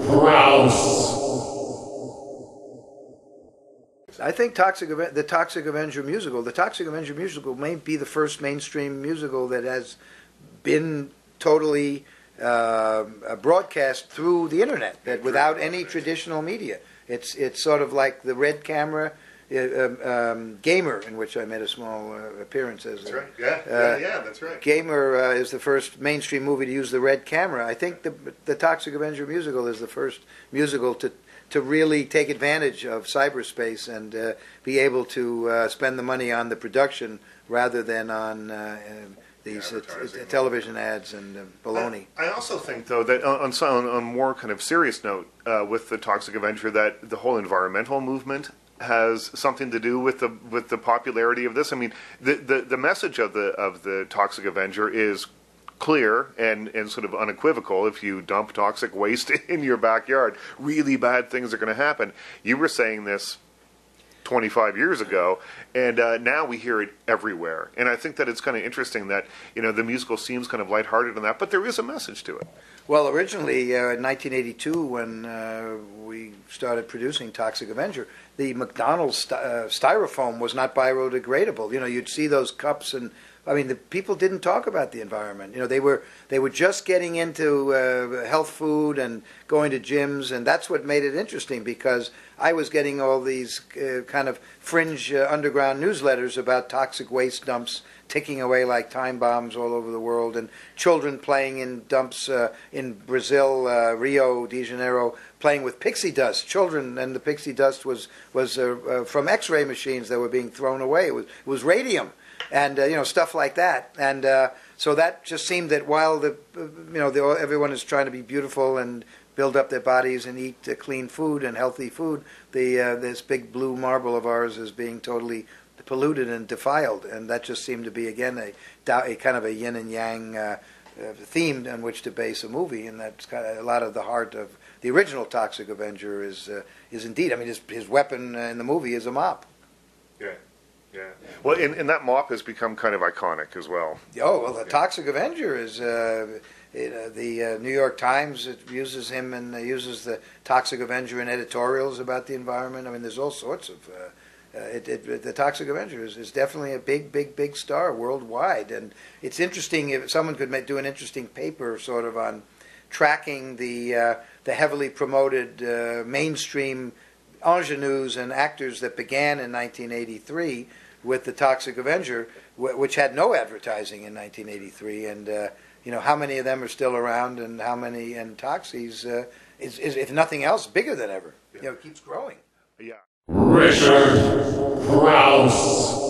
Crouse. I think the Toxic Avenger musical may be the first mainstream musical that has been totally broadcast through the internet, that without any traditional media. It's sort of like the Red Camera Gamer, in which I made a small appearance as. That's right. Yeah, that's right. Gamer is the first mainstream movie to use the red camera. I think the Toxic Avenger musical is the first musical to really take advantage of cyberspace and be able to spend the money on the production rather than on these television ads and baloney. I also think, though, that on a more kind of serious note with the Toxic Avenger, that the whole environmental movement has something to do with the popularity of this. I mean, the message of the Toxic Avenger is clear and sort of unequivocal. If you dump toxic waste in your backyard, really bad things are going to happen. You were saying this 25 years ago, and now we hear it everywhere. And I think that it's kind of interesting that, the musical seems kind of lighthearted on that, but there is a message to it. Well, originally in 1982, when we started producing Toxic Avenger, the McDonald's styrofoam was not biodegradable. You'd see those cups, and the people didn't talk about the environment. They were just getting into health food and going to gyms, and that's what made it interesting, because I was getting all these kind of fringe underground newsletters about toxic waste dumps ticking away like time bombs all over the world, and children playing in dumps in Brazil, Rio de Janeiro, playing with pixie dust. Children, and the pixie dust was from X-ray machines that were being thrown away. It was radium, and stuff like that. And so that just seemed that while everyone is trying to be beautiful and build up their bodies and eat clean food and healthy food, this big blue marble of ours is being totally polluted and defiled, and that just seemed to be again a kind of a yin and yang theme on which to base a movie, and that's kind of a lot of the heart of the original Toxic Avenger is indeed. His weapon in the movie is a mop. Yeah. Well, and that mop has become kind of iconic as well. Oh well, the Toxic Avenger is. The New York Times uses him and uses the Toxic Avenger in editorials about the environment. There's all sorts of. The Toxic Avenger is definitely a big star worldwide, and it's interesting if someone could do an interesting paper sort of on tracking the heavily promoted mainstream ingenues and actors that began in 1983 with the Toxic Avenger, which had no advertising in 1983, and how many of them are still around, and how many, and Toxies is if nothing else bigger than ever. It keeps growing. Yeah. Crouse.